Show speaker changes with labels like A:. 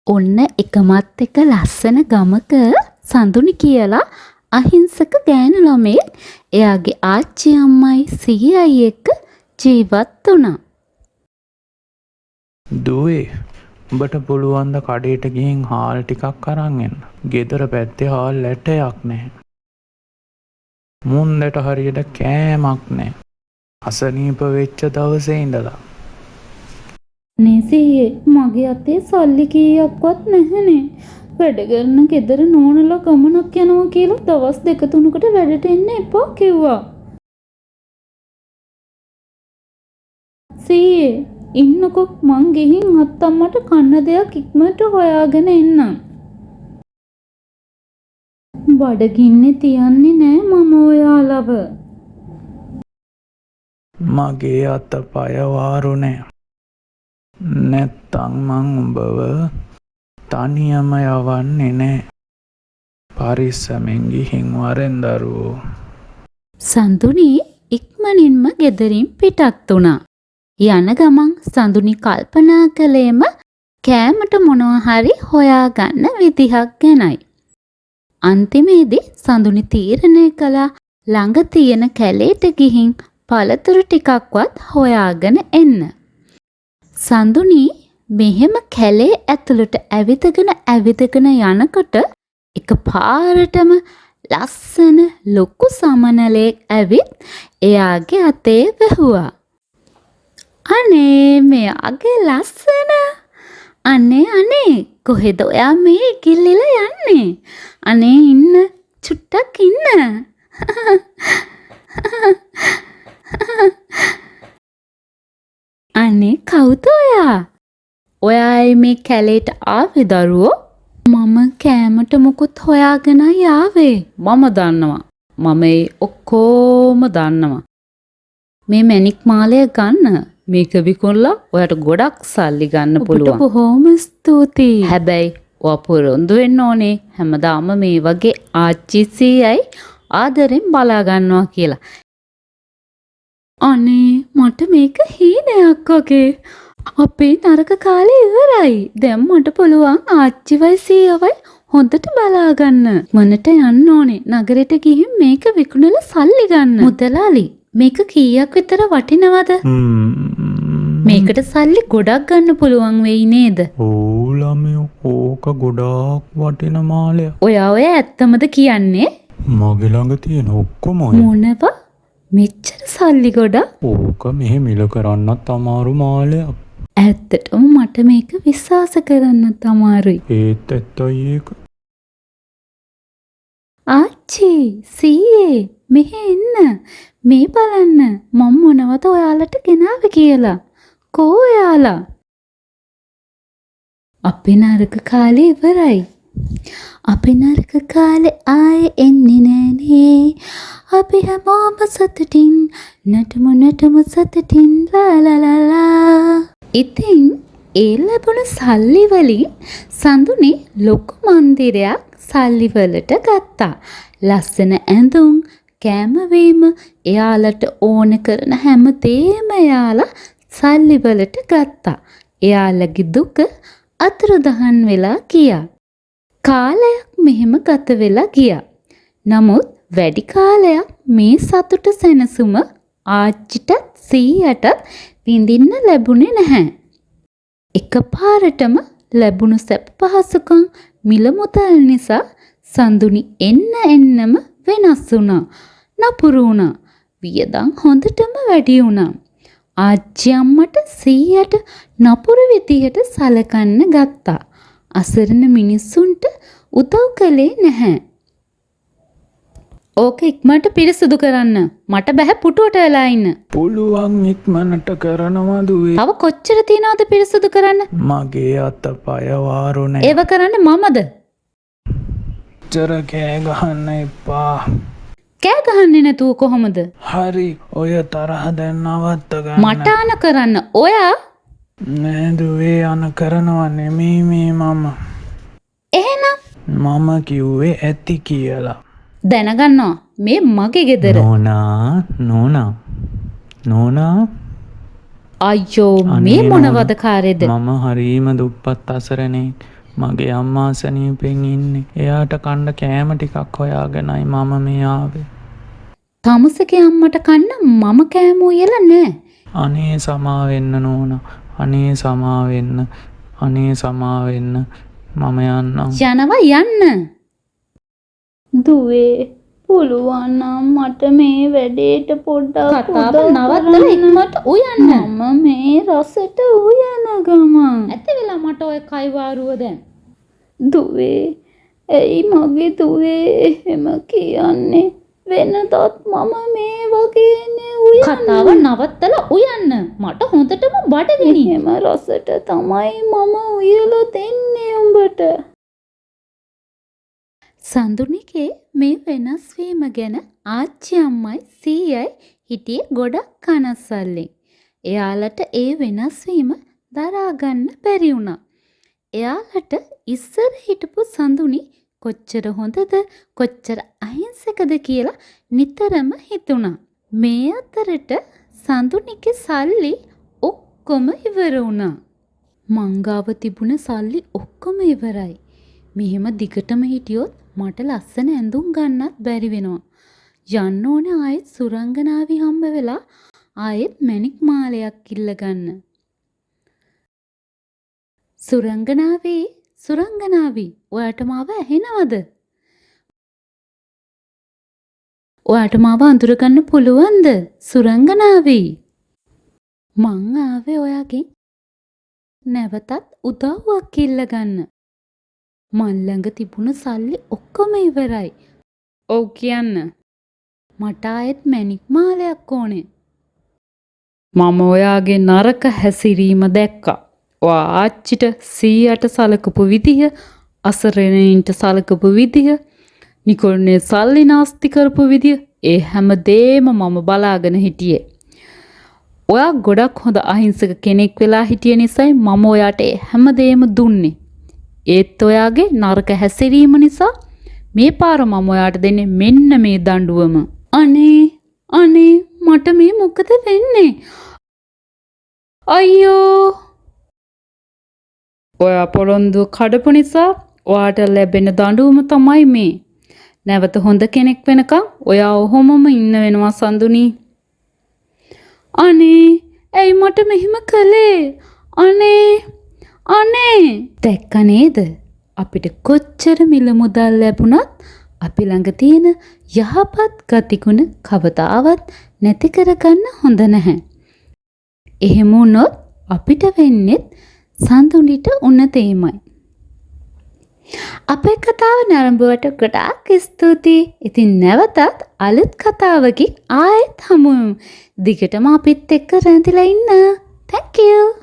A: ඔන්න එකමත් එක ලස්සන ගමක සඳුනි කියලා අහිංසක ගෑනු ළමයෙක් එයාගේ ආච්චි අම්මයි සීයයි එක්ක ජීවත් වුණා.
B: දුවේ උඹට පුළුවන් ද කඩේට ගිහින් හාල් ටිකක් අරන් එන්න. ගෙදර පැත්තේ හාල් ඇටයක් නැහැ. මුන්දට හරියට කෑමක් නැහැ. අසනීප වෙච්ච දවසේ ඉඳලා.
A: නේ සීයේ මගේ අතේ සල්ලි කීයක්වත් නැහනේ. වැඩ කරන ගෙදර නෝනලා ගමනක් යනවා කියලා දවස් 2-3කට වැඩට එන්න එපා කිව්වා. සීයේ ඉන්නකො මං ගිහින් අත්තම්මට කන්න දෙයක් ඉක්මනට හොයාගෙන එන්නම්. බඩගින්නේ තියන්නේ නෑ මම ඔයාලව.
B: මගේ අත පය වාරුනේ. නැත්තම් මං උඹව තනියම යවන්නේ නෑ. පරිස්සමෙන් ගිහින් වරෙන් දරුවෝ.
A: සඳුනි ඉක්මනින්ම ගෙදරින් පිටත් වුණා. යන ගමන් සඳුනි කල්පනා කළේම කෑමට මොනවා හරි හොයාගන්න විදිහක් ගැනයි. අන්තිමේදී සඳුනි තීරණය කළා ළඟ තියෙන කැලේට ගිහින් පළතුරු ටිකක්වත් හොයාගෙන එන්න. සඳුනි මෙහෙම කැලේ ඇතුළට ඇවිදගෙන යනකොට එකපාරටම ලස්සන ලොකු සමනලෙක් ඇවිත් එයාගේ අතේ වැහුවා. අනේ මෙයාගේ ලස්සන. අනේ කොහෙද ඔයා මේ කිල්ලිලා යන්නේ? අනේ ඉන්න චුට්ටක් ඉන්න. අනේ කවුද ඔයා? ඔයායි මේ කැලේට ආවේ දරුවෝ? මම කෑමට මොකුත් හොයාගෙන ආවේ. මම දන්නවා. මම ඒ ඔක්කොම දන්නවා. මේ මැණික් මාලය ගන්න. මේක විකුණලා ඔයාට ගොඩක් සල්ලි ගන්න පුළුවන්. ඔබට බොහොම ස්තුතියි. හැබැයි ඔයා පොරොන්දු වෙන්න ඕනේ හැමදාම මේ වගේ ආච්චි සීයයි ආදරෙන් බලා ගන්නවා කියලා. අනේ මට මේක හීනයක් වගේ. අපේ නරක කාලේ ඉවරයි. දැන් මට පුළුවන් ආච්චිවයි සීයවයි හොඳට බලා ගන්න. මනට යන්න ඕනේ. නගරෙට ගිහින් මේක විකුණලා සල්ලි ගන්න. මුදලාලි මේක කීයක් විතර වටිනවද? මේකට සල්ලි ගොඩක් ගන්න පුළුවන් වෙයි නේද?
B: ඕ ළමයෝ ඕක ගොඩාක් වටින මාලයක්.
A: ඔය ඇත්තමද කියන්නේ?
B: මගේ ළඟ තියෙන ඔක්කොම ඔය.
A: මොනව? මෙච්චර සල්ලි ගොඩක්?
B: ඕක මෙහෙ මිල කරන්නත් අමාරු මාලයක්.
A: ඇත්තටම මට මේක විශ්වාස කරන්නත් අමාරුයි.
B: ඒත් ඇත්තයි ඒක.
A: ආච්චි සීයේ මෙහෙ එන්න. මේ බලන්න මම මොනවද ඔයාලට ගෙනාවේ කියලා. කෝ ඔයාලා? අපේ නරක කාලේ ඉවරයි. අපේ නරක කාලේ ආයේ එන්නේ නෑනේ. අපි හැමෝම සතුටින් නටමු සතුටින් ලා ලා ලා ලා. ඉතින් ඒ ලැබුණු සල්ලි වලින් සඳුනි ලොකු මන්දිරයක් සල්ලි වලට ගත්තා. ලස්සන ඇඳුම් කෑම වීම එයාලට ඕන කරන හැම දෙයක්ම එයාලා සල්ලි වලට ගත්තා. එයාලගේ දුක අතුරුදහන් වෙලා ගියා. කාලයක් මෙහෙම ගත වෙලා ගියා. නමුත් වැඩි කාලයක් මේ සතුට සැනසුම ආච්චිටත් සීයටත් විඳින්න ලැබුණේ නැහැ. එකපාරටම ලැබුණු සැප පහසුකම් මිල මුදල් නිසා සඳුනි එන්නම වෙනස් වුණා. නපුරු වුණා. වියදම් හොඳටම වැඩි වුණා. ආච්චි අම්මට සීයට නපුරු විදිහට සලකන්න ගත්තා. අසරණ මිනිස්සුන්ට උදව් කළේ නැහැ. ඕක ඉක්මනට පිරිසුදු කරන්න. මට බෑ පුටුවට වෙලා ඉන්න.
B: පුළුවන් ඉක්මනට කරනවා දුවේ.
A: තව කොච්චර තියනවද පිරිසුදු කරන්න?
B: මගේ අත පය වාරුනේ.
A: ඒව කරන්න මමද?
B: චර කෑ ගහන්න එපා.
A: කෑ ගහන්නේ නැතුව කොහොමද?
B: හරි ඔය තරහ දැන් නවත්ත ගන්න.
A: මට අන කරන්න. ඔයා
B: නෑ දුවේ අන කරනවා නෙමෙයි මේ මම.
A: එහෙනම්
B: මම කිව්වේ ඇති කියලා.
A: දැනගන්නවා මේ මගේ ගෙදර.
B: නෝනා
A: අයියෝ මේ මොනවද කාර්යද?
B: මම හරීම දුප්පත් අසරණෙක්. මගේ අම්මා සනීපෙන් ඉන්නේ. එයාට කන්න කෑම ටිකක් හොයාගෙනයි මම මේ ආවේ.
A: තමුසගේ අම්මට කන්න මම කෑම උයලා නෑ.
B: අනේ සමා වෙන්න නෝනා. අනේ සමා වෙන්න. අනේ සමා වෙන්න. මම යන්නම්.
A: යනවා යන්න. දුවේ පුළුවන් නම් මට මේ වැඩේට පොඩ්ඩක්
C: කතාව නවත්තලා ඉක්මනට උයන්න.
A: මම මේ රසට උයන ගමන්.
C: ඇත්ත වෙලා මට ඔය කයිවාරුව දැන්.
A: දුවේ ඇයි මගේ දුවේ එහෙම කියන්නේ? වෙනදත් මම මේ වගේනේ උයන්නේ.
C: කතාව නවත්තලා උයන්න. මට හොඳටම බඩගිනි.
A: එහෙම රසට තමයි මම උයලා දෙන්නේ උඹට. සඳුනිගේ මේ වෙනස් වීම ගැන ආච්චි අම්මයි සීයයි හිටියේ ගොඩක් කනස්සල්ලෙන්. එයාලට ඒ වෙනස් වීම දරා ගන්න බැරි වුණා. එයාලට ඉස්සර හිටපු සඳුනි කොච්චර හොඳද කොච්චර අහිංසකද කියලා නිතරම හිතුණා. මේ අතරට සඳුනිගේ සල්ලි ඔක්කොම ඉවර වුණා. මංගාව තිබුණ සල්ලි ඔක්කොම ඉවරයි. මෙහෙම දිගටම හිටියොත් මට ලස්සන ඇඳුම් ගන්නත් බැරි වෙනවා. යන්න ඕනේ ආයෙත් සුරංගනාවි හම්බ වෙලා ආයෙත් මැණික් මාලයක් ඉල්ල ගන්න. සුරංගනාවි ඔයාට මාව ඇහෙනවද? ඔයාට මාව අඳුරගන්න පුළුවන්ද? සුරංගනාවි. මං ආවේ ඔයාගෙන් නැවතත් උදව්වක් ඉල්ල ගන්න. මන් ළඟ තිබුණ සල්ලි ඔක්කොම ඉවරයි. ඔව් කියන්න. මට ආයෙත් මැණික් මාලයක් ඕනේ. මම ඔයාගේ නරක හැසිරීම දැක්කා. ඔයා ආච්චිට සීයට සලකපු විදිහ, අසරණයින්ට සලකපු විදිහ, නිකොල්නේ සල්ලි නාස්ති කරපු විදිහ, ඒ හැම දෙම මම බලාගෙන හිටියේ. ඔයා ගොඩක් හොඳ අහිංසක කෙනෙක් වෙලා හිටිය නිසායි මම ඔයාට ඒ හැම දෙම දුන්නේ. ඒත් ඔයාගේ නරක හැසිරීම නිසා මේ පාර මම ඔයාට දෙන්නේ මෙන්න මේ දඬුවම. අනේ මට මේ මොකද වෙන්නේ? අයියෝ! ඔයා පොරොන්දු කඩපු නිසා ඔයාට ලැබෙන දඬුවම තමයි මේ. නැවත හොඳ කෙනෙක් වෙනකම් ඔයා ඔහොමම ඉන්න වෙනවා සඳුනි. අනේ ඇයි මට මෙහෙම කළේ? අනේ දැක්ක නේද? අපිට කොච්චර මිල මුදල් ලැබුණත් අපි ළඟ තියෙන යහපත් ගතිගුණ කවදාවත් නැති කරගන්න හොඳ නැහැ. එහෙම වුණොත් අපිට වෙන්නේ සඳුනිට උන තේමයි. අපේ කතාව නරඹුවට ගොඩාක් ස්තුතියි. ඉතින් නැවතත් අලුත් කතාවකින් ආයෙත් හමුවෙමු. දිගටම අපිත් එක්ක රැඳිලා ඉන්න. Thank you.